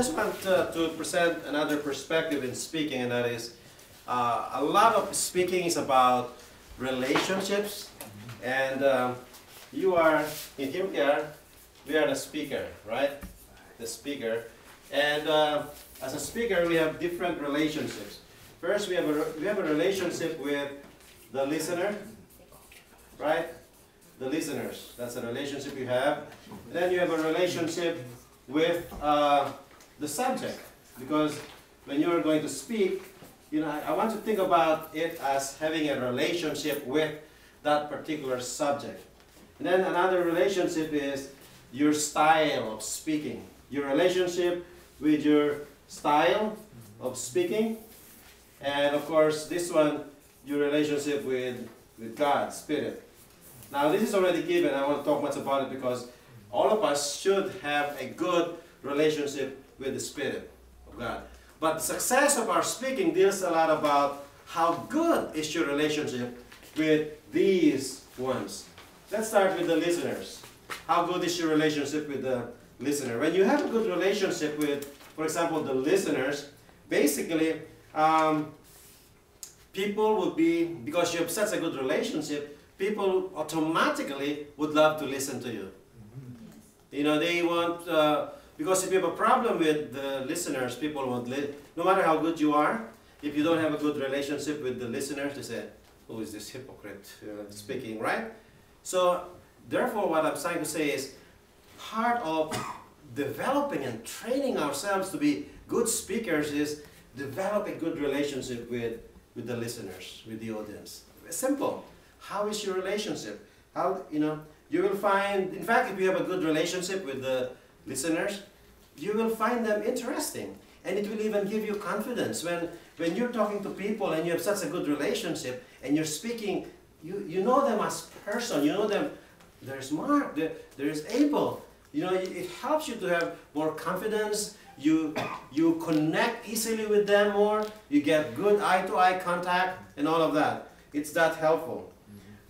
just want to present another perspective in speaking, and that is a lot of speaking is about relationships, and here we are the speaker, right? The speaker, and as a speaker we have different relationships. First we have a relationship with the listener, right? The listeners, that's a relationship you have. Then you have a relationship with the subject, because when you're going to speak, you know, I want to think about it as having a relationship with that particular subject. And then another relationship is your style of speaking, your relationship with your style of speaking, and of course this one, your relationship with God, Spirit. Now this is already given. I won't talk much about it because all of us should have a good relationship with the Spirit of God. But the success of our speaking deals a lot about how good is your relationship with these ones. Let's start with the listeners. How good is your relationship with the listener? When you have a good relationship with, for example, the listeners, basically people would be, because you have such a good relationship, people automatically would love to listen to you. You know, they want, because if you have a problem with the listeners, people won't listen. No matter how good you are, if you don't have a good relationship with the listeners, they say, who is this hypocrite speaking, right? So, therefore, what I'm trying to say is, part of developing and training ourselves to be good speakers is develop a good relationship with the listeners, with the audience. Simple. How is your relationship? How, you know, you will find, in fact, if you have a good relationship with the listeners, you will find them interesting. And it will even give you confidence. When you're talking to people and you have such a good relationship and you're speaking, you know them as person, you know them, there's Mark, there's Abel. You know, it helps you to have more confidence. You connect easily with them more. You get good eye-to-eye contact and all of that. It's that helpful.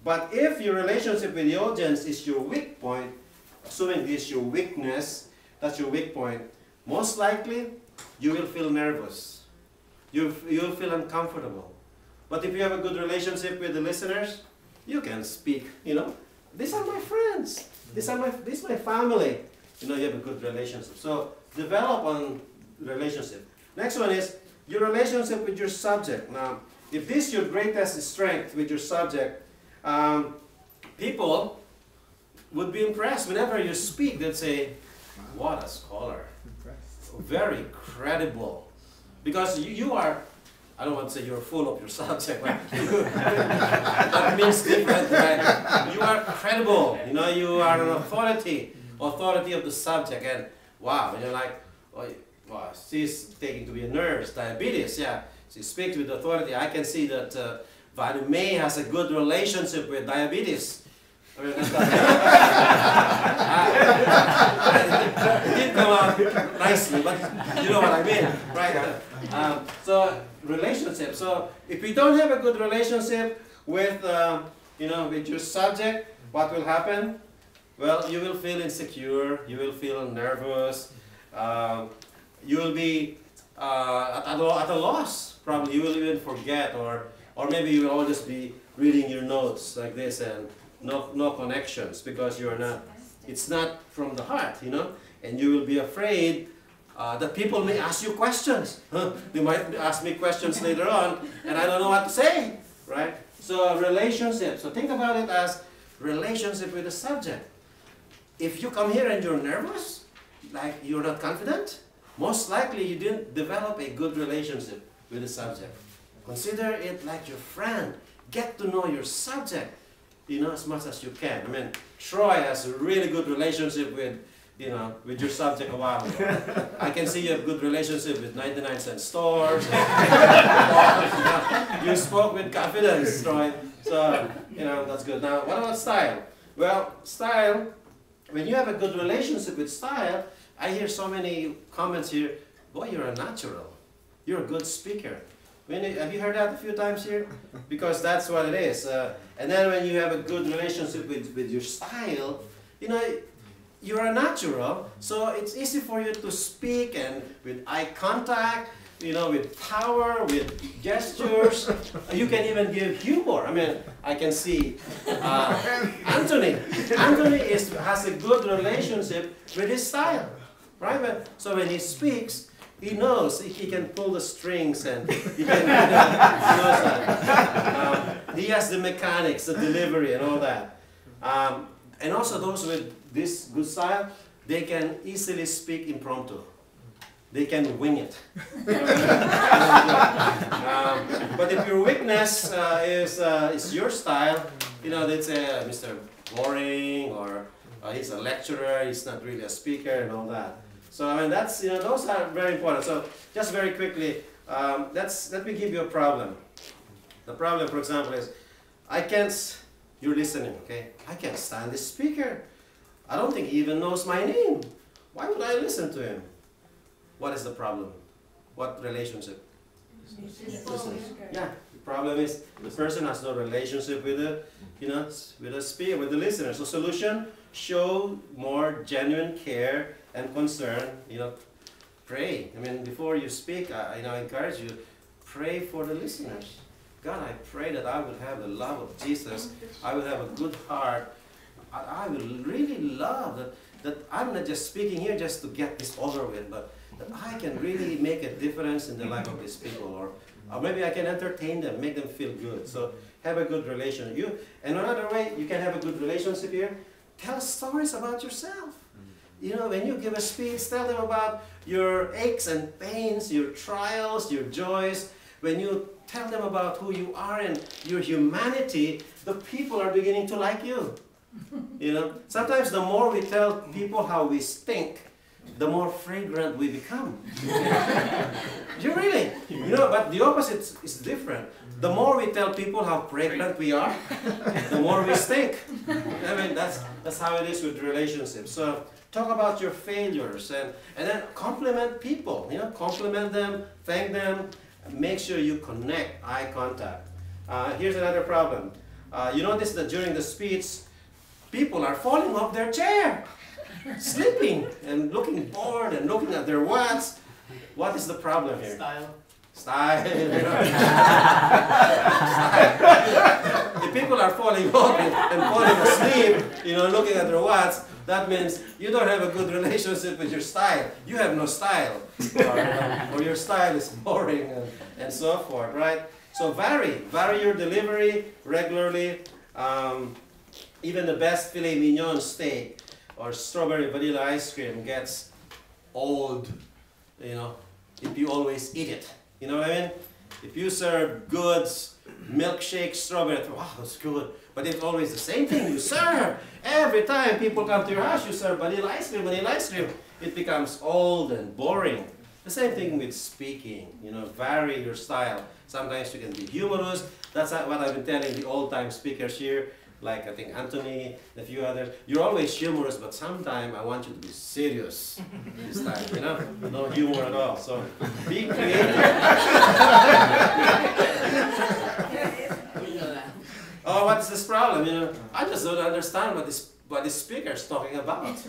But if your relationship with the audience is your weak point, assuming this is your weakness, that's your weak point, most likely you will feel nervous. You'll feel uncomfortable. But if you have a good relationship with the listeners, you can speak, you know, these are my friends, this is my family. You know, you have a good relationship. So develop on relationship. Next one is your relationship with your subject. Now, if this is your greatest strength with your subject, people would be impressed. Whenever you speak, they'd say, what a scholar. Very credible. Because you are, I don't want to say you're full of your subject, but that means different, right? You are credible. You know, you are an authority of the subject. And wow, you're like, oh, wow, she's taking to be a nurse, diabetes, yeah. She speaks with authority. I can see that Bermie has a good relationship with diabetes. I mean, that's it didn't come out nicely, but you know what I mean, right? So relationship. So if you don't have a good relationship with, you know, with your subject, what will happen? Well, you will feel insecure. You will feel nervous. You will be at a loss. Probably you will even forget, or maybe you will always be reading your notes like this and no connections, because you're not. It's not from the heart, you know. And you will be afraid that people may ask you questions. They might ask me questions later on, and I don't know what to say, right? So relationship. So think about it as relationship with the subject. If you come here and you're nervous, like you're not confident, most likely you didn't develop a good relationship with the subject. Consider it like your friend. Get to know your subject, you know, as much as you can. I mean, Troy has a really good relationship with, you know, with your subject a while ago. I can see you have a good relationship with 99-cent stores. You spoke with confidence, Troy. So, you know, that's good. Now, what about style? Well, style, when you have a good relationship with style, I hear so many comments here, boy, you're a natural. You're a good speaker. Have you heard that a few times here? Because that's what it is. And then when you have a good relationship with your style, you know, you're a natural, so it's easy for you to speak and with eye contact, you know, with power, with gestures. You can even give humor. I mean, I can see Anthony. Anthony has a good relationship with his style, right? So when he speaks, he knows he can pull the strings and he can, he knows that. He has the mechanics, the delivery, and all that. And also those with this good style, they can easily speak impromptu. They can wing it. But if your weakness is your style, you know, let's say Mr. Boring, or he's a lecturer, he's not really a speaker, and all that. So I mean, that's, you know, those are very important. So just very quickly, let me give you a problem. The problem, for example, is you're listening, okay? I can't stand this speaker. I don't think he even knows my name. Why would I listen to him? What is the problem? What relationship? Yeah, the problem is the person has no relationship with the, you know, with the speaker, with the listener. So solution: show more genuine care and concern. You know, pray. I mean, before you speak, I encourage you, pray for the listeners. God, I pray that I would have the love of Jesus. I would have a good heart. I would really love that I'm not just speaking here just to get this over with, but that I can really make a difference in the life of these people, or maybe I can entertain them, make them feel good. So have a good relationship. And another way you can have a good relationship here, tell stories about yourself. You know, when you give a speech, tell them about your aches and pains, your trials, your joys. When you tell them about who you are and your humanity, the people are beginning to like you. You know, sometimes the more we tell people how we stink, the more fragrant we become. You really, you know, but the opposite is different. The more we tell people how fragrant we are, the more we stink. I mean, that's how it is with relationships. So talk about your failures and then compliment people. You know, compliment them, thank them, make sure you connect, eye contact. Here's another problem. You notice that during the speech, people are falling off their chair, sleeping and looking bored and looking at their watch. What is the problem here? Style. You know? Style. If people are falling off and falling asleep, you know, looking at their watch, that means you don't have a good relationship with your style. You have no style, or your style is boring and so forth, right? So vary your delivery regularly. Even the best filet mignon steak or strawberry vanilla ice cream gets old, you know, if you always eat it. You know what I mean? If you serve goods, milkshake, strawberry, wow, that's good. But it's always the same thing you serve. Every time people come to your house, you serve vanilla ice cream. It becomes old and boring. The same thing with speaking. You know, vary your style. Sometimes you can be humorous. That's what I've been telling the old-time speakers here. Like I think Anthony, a few others. You're always humorous, but sometimes I want you to be serious this time, you know? No humor at all. So be creative. Oh, what's this problem? You know, I just don't understand what this speaker is talking about.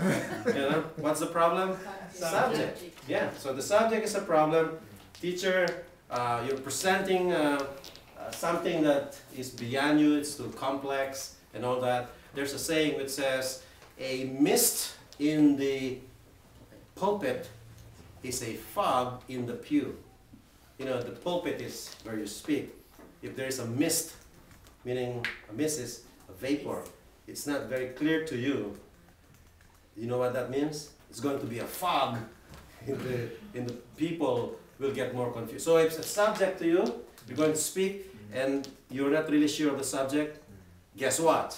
You know, what's the problem? Subject. Yeah, so the subject is a problem. Teacher, you're presenting something that is beyond you, it's too complex and all that. There's a saying which says, a mist in the pulpit is a fog in the pew. You know, the pulpit is where you speak. If there is a mist, meaning a mist is a vapor, it's not very clear to you. You know what that means? It's going to be a fog in the people will get more confused. So if it's a subject to you, you're going to speak, and you're not really sure of the subject, guess what?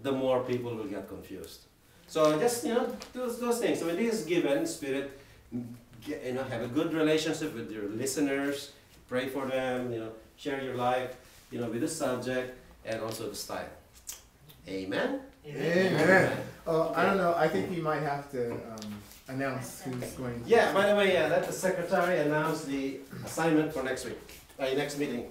The more people will get confused. So just, you know, those things. So in this given spirit, you know, have a good relationship with your listeners, pray for them, you know, share your life, you know, with the subject and also the style. Amen? Amen. I don't know, I think we might have to announce who's going to... Yeah, by the way, let the secretary announce the assignment for next week, next meeting.